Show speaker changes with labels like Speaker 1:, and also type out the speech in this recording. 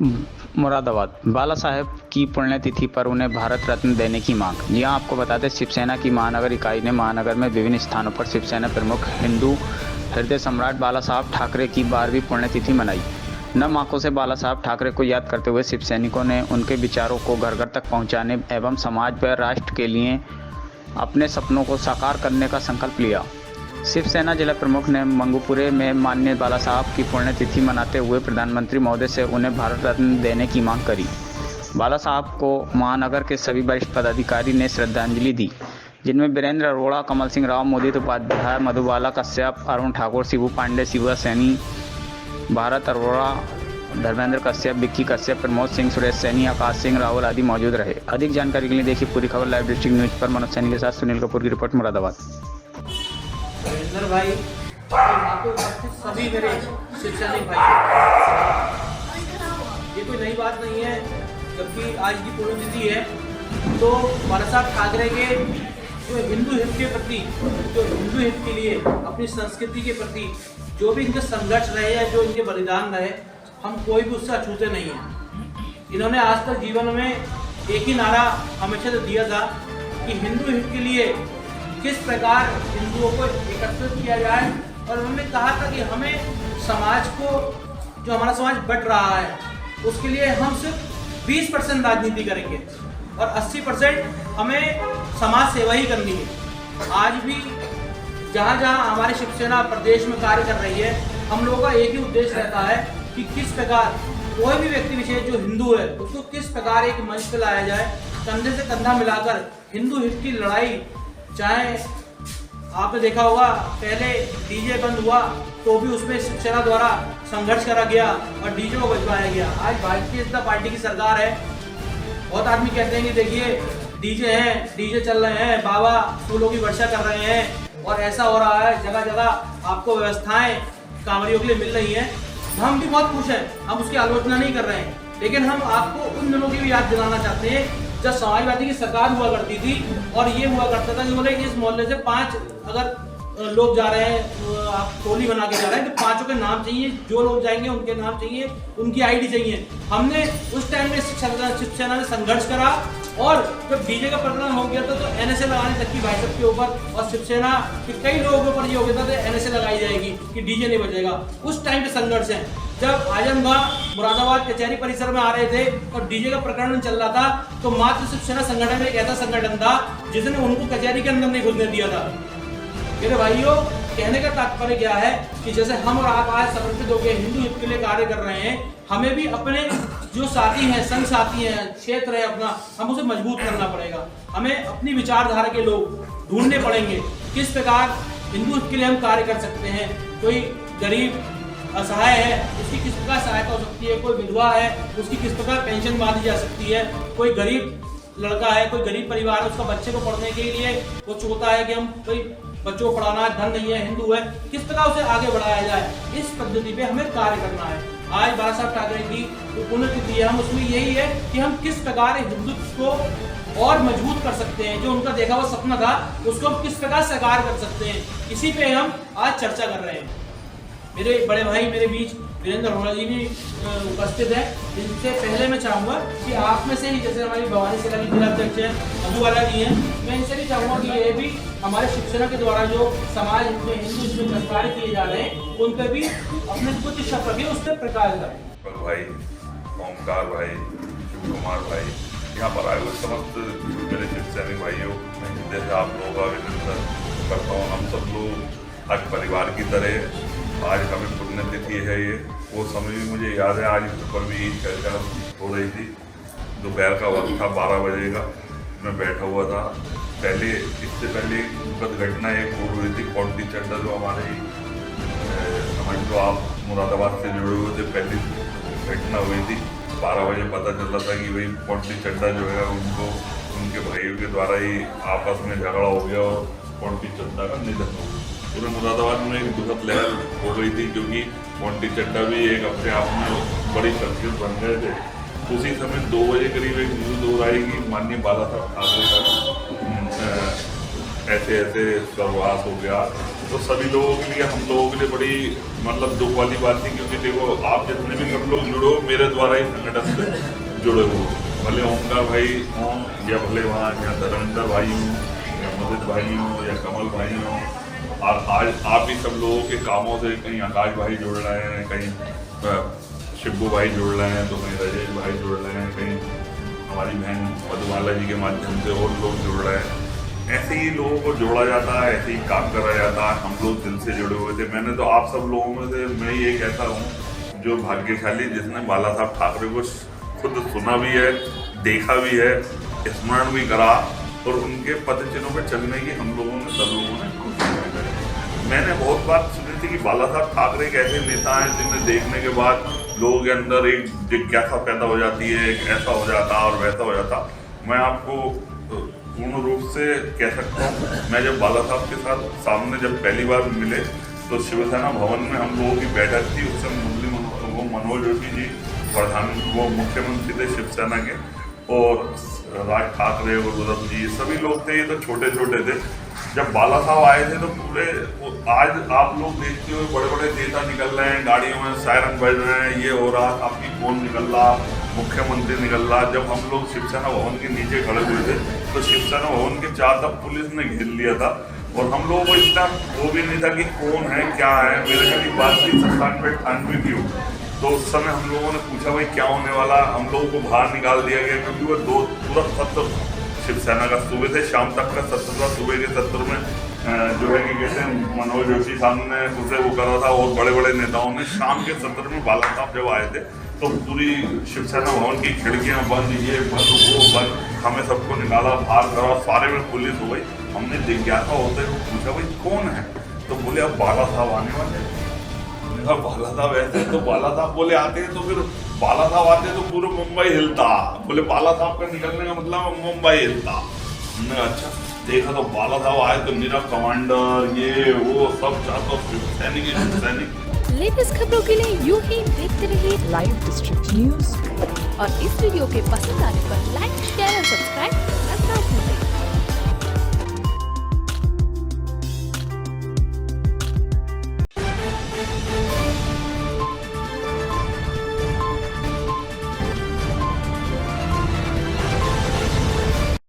Speaker 1: मुरादाबाद बाला साहेब की पुण्यतिथि पर उन्हें भारत रत्न देने की मांग। जी हां, आपको बता दें, शिवसेना की महानगर इकाई ने महानगर में विभिन्न स्थानों पर शिवसेना प्रमुख हिंदू हृदय सम्राट बाला साहब ठाकरे की 12वीं पुण्यतिथि मनाई। नम आंखों से बाला साहब ठाकरे को याद करते हुए शिवसैनिकों ने उनके विचारों को घर घर तक पहुंचाने एवं समाज व राष्ट्र के लिए अपने सपनों को साकार करने का संकल्प लिया। शिवसेना जिला प्रमुख ने मंगूपुरे में माननीय बाला साहब की पुण्यतिथि मनाते हुए प्रधानमंत्री महोदय से उन्हें भारत रत्न देने की मांग करी। बाला साहब को महानगर के सभी वरिष्ठ पदाधिकारी ने श्रद्धांजलि दी, जिनमें वीरेंद्र अरोड़ा, कमल सिंह राव, मोदित उपाध्याय, मधुबाला कश्यप, अरुण ठाकुर, शिबू पांडे, शिवा सैनी, भारत अरोड़ा, धर्मेंद्र कश्यप, विक्की कश्यप, प्रमोद सिंह, सुरेश सैनी, आकाश सिंह राहुल आदि मौजूद रहे। अधिक जानकारी के लिए देखिए पूरी खबर लाइव डिस्ट्रिक्ट न्यूज पर। मनोज सैनी के साथ सुनील कपूर की रिपोर्ट, मुरादाबाद।
Speaker 2: नरेंद्र भाई यहाँ पे उपस्थित सभी मेरे शिवसैनिक भाई, ये कोई नई बात नहीं है, जबकि आज की पुण्यतिथि है तो बाला साहब ठाकरे के जो हिंदू हित के प्रति, जो हिंदू हित के लिए, अपनी संस्कृति के प्रति जो भी इनके संघर्ष रहे या जो इनके बलिदान रहे, हम कोई भी उससे अछूते नहीं हैं। इन्होंने आज तक जीवन में एक ही नारा हमेशा से दिया था कि हिंदू हित के लिए किस प्रकार हिंदुओं को एकत्रित किया जाए, और उन्होंने कहा था कि हमें समाज को, जो हमारा समाज बट रहा है, उसके लिए हम सिर्फ 20% राजनीति करेंगे और 80% हमें समाज सेवा ही करनी है। आज भी जहाँ जहाँ हमारी शिवसेना प्रदेश में कार्य कर रही है, हम लोगों का एक ही उद्देश्य रहता है कि किस प्रकार कोई भी व्यक्ति विशेष जो हिंदू है उसको किस प्रकार एक मंच पर लाया जाए, कंधे से कंधा मिलाकर हिंदू हित की लड़ाई। चाहे आपने देखा होगा पहले डीजे बंद हुआ तो भी उसमें शिवसेना द्वारा संघर्ष करा गया और डीजे को बजवाया गया। आज भारतीय जनता पार्टी की सरकार है। बहुत आदमी कहते हैं कि देखिए डीजे हैं, डीजे चल रहे हैं, बाबा फूलों की वर्षा कर रहे हैं और ऐसा हो रहा है, जगह जगह आपको व्यवस्थाएं कांवरियों के लिए मिल रही हैं। हम भी बहुत खुश हैं, हम उसकी आलोचना नहीं कर रहे हैं, लेकिन हम आपको उन दिनों की भी याद दिलाना चाहते हैं जब समाजवादी की सरकार हुआ करती थी और ये हुआ करता था कि बोले इस मोहल्ले से 5 अगर लोग जा रहे हैं, आप टोली बना के जा रहे हैं तो 5 के नाम चाहिए, जो लोग जाएंगे उनके नाम चाहिए, उनकी आईडी चाहिए। हमने उस टाइम में शिवसेना ने संघर्ष करा और जब डीजे का प्रकरण हो गया था तो एनएसए लगाने तक की भाई साहब के ऊपर, और शिवसेना के कई लोगों के ऊपर ये हो गया था तो एनएसए लगाई जाएगी कि डीजे नहीं बजेगा। उस टाइम पे संघर्ष है। जब आजमगढ़ मुरादाबाद कचहरी परिसर में आ रहे थे और डीजे का प्रकरण चल रहा था तो मात्र शिवसेना संगठन एक ऐसा संगठन था जिसने उनको कचहरी के अंदर नहीं घुसने दिया था। मेरे भाइयों, कहने का तात्पर्य क्या है कि जैसे हम और आप आज समर्पित होकर हिंदू हित के लिए कार्य कर रहे हैं, हमें भी अपने जो साथी हैं, संघ साथी हैं, क्षेत्र है अपना, हम उसे मजबूत करना पड़ेगा। हमें अपनी विचारधारा के लोग ढूंढने पड़ेंगे, किस प्रकार हिंदू हित के लिए हम कार्य कर सकते हैं। कोई गरीब असहाय है, उसकी किस प्रकार सहायता हो सकती है, कोई विधवा है, उसकी किस प्रकार पेंशन बांधी जा सकती है, कोई गरीब लड़का है, कोई गरीब परिवार है, उसका बच्चे को पढ़ने के लिए वो चाहता है कि हम कोई बच्चों को पढ़ाना, धन नहीं है, हिंदू है, किस प्रकार उसे आगे बढ़ाया जाए, इस पद्धति पे हमें कार्य करना है। आज बाला साहब ठाकरे की जो पुण्यतिथि है, हम उसमें यही है कि हम किस प्रकार हिंदुत्व को और मजबूत कर सकते हैं, जो उनका देखा हुआ सपना था उसको हम किस प्रकार साकार कर सकते हैं, इसी पे हम आज चर्चा कर रहे हैं। मेरे बड़े भाई मेरे बीच वीरेंद्र अरोड़ा जी भी उपस्थित है। इनसे पहले मैं चाहूँगा कि आप में से ही, जैसे हमारी भवानी सेना की जिलाध्यक्ष हैं मधुबाला जी हैं, मैं इनसे भी चाहूँगा कि ये भी हमारे शिवसेना के द्वारा जो समाज में हिंदू में कार्य किए जा रहे हैं उन पर भी अपने कुछ शब्द रखिए, उस पर प्रकाश करें।
Speaker 3: भाई ओमकार भाई, शिव कुमार भाई, यहाँ पर आए हुए समस्त मेरे शिवसैनिक भाइयों, मैं हृदय से आप लोगों का अभिनंदन करता हूँ। हम सब लोग आज परिवार की तरह, आज हमें पुण्यतिथि है ये, वो समय भी मुझे याद है। आज इस पर भी ईद चर्चा हो रही थी, दोपहर का वक्त था, 12 बजे का, मैं बैठा हुआ था। पहले इससे पहले दुखद घटना एक हो हुई थी, पौंटी चड्डा जो हमारे समझ लो आप मुरादाबाद से जुड़े हुए थे, पहली घटना हुई थी। 12 बजे पता चला था कि भाई पौंटी चड्डा जो है उनको उनके भाइयों के द्वारा ही आपस में झगड़ा हो गया और पौंटी चड्डा का निधन हो गया। पूरे मुरादाबाद में एक दुखद लहर हो गई थी, क्योंकि पौंटी चड्डा भी एक अपने आप में बड़ी शख्सियत बन गए थे। उसी समय 2 बजे करीब एक न्यूज़ हो आई कि माननीय बाला साहब ठाकरे का ऐसे ऐसे स्वर्गवास हो गया। तो सभी लोगों के लिए, हम लोगों के लिए बड़ी मतलब दुख वाली बात थी, क्योंकि देखो आप जितने भी सब लोग जुड़ो मेरे द्वारा ही संगठन से जुड़े हो, भले ओमकार भाई हों या भले वहाँ या धर्मेंद्र भाई हों या मदद भाई हों या कमल भाई हों, और आज आप ही सब लोगों के कामों से कहीं आकाश भाई जुड़ रहे हैं, कहीं शिब्बू भाई जुड़ रहे हैं, तो कहीं राजेश भाई जुड़ रहे हैं, कहीं हमारी बहन मधुबाला जी के माध्यम से और लोग जुड़ रहे हैं। ऐसे ही लोगों को जोड़ा जाता है, ऐसे ही काम करा जाता है। हम लोग दिल से जुड़े हुए थे। मैंने तो आप सब लोगों में से मैं ये कहता हूँ जो भाग्यशाली जिसने बाला साहब ठाकरे को खुद सुना भी है, देखा भी है, स्मरण भी करा, और उनके पद चिन्हों पर चलने की हम लोगों ने सब लोगों ने कोशिश करी। मैंने बहुत बात सुनी थी कि बाला साहब ठाकरे एक ऐसे नेता हैं जिन्हें देखने के बाद लोगों के अंदर एक जिज्ञासा पैदा हो जाती है, एक ऐसा हो जाता और वैसा हो जाता। मैं आपको पूर्ण रूप से कह सकता हूँ, मैं जब बाला साहब के साथ सामने जब पहली बार मिले तो शिवसेना भवन में हम लोगों की बैठक थी। उस समय वो मनोज जोशी जी वो मुख्यमंत्री थे शिवसेना के, और राज ठाकरे और उद्धव जी सभी लोग थे। ये तो छोटे छोटे थे। जब बाला साहब आए थे तो पूरे, आज आप लोग देखते हो बड़े बड़े नेता निकल रहे हैं, गाड़ियों में सायरन बज रहे हैं, ये हो रहा, आपकी फोन निकल रहा, मुख्यमंत्री निकल रहा। जब हम लोग शिवसेना भवन के नीचे खड़े हुए थे तो शिवसेना भवन के चार तरफ पुलिस ने घेर लिया था, और हम लोगों को इतना वो भी नहीं था कि कौन है क्या है। मेरे ख्याल की बात भी 97-98 की हो, तो उस समय हम लोगों ने पूछा भाई क्या होने वाला, हम लोगों को बाहर निकाल दिया गया, क्योंकि वो पूरा सत्र शिवसेना का सुबह से शाम तक का सत्र था। सुबह के सत्र में जो है कि कहते हैं मनोज जोशी साहब ने उसे वो करा था, और बड़े बड़े नेताओं ने। शाम के सत्र में बाला साहब जब आए थे तो पूरी शिवसेना भवन की खिड़कियां बंद, ये बंद वो बंद, हमें सबको निकाला, बाहर करा, सारे में पुलिस हो गई। हमने जिज्ञासा होते हुए पूछा भाई कौन है, तो बोले अब बाला साहब आने वाले हैं। बाला साहब ऐसे, तो बाला साहब बोले आते हैं, तो फिर बाला साहब आते तो पूरा मुंबई हिलता। बोले बाला साहब का निकलने का मतलब मुंबई हिलता। हमने अच्छा देखा तो बाला साहब आए तो मेरा कमांडर ये वो सब चाहता सैनिक।
Speaker 4: लेटेस्ट खबरों के लिए यूं ही देखते रहिए लाइव डिस्ट्रिक्ट न्यूज, और इस वीडियो के पसंद आने पर लाइक, शेयर और सब्सक्राइब करना ना भूलें।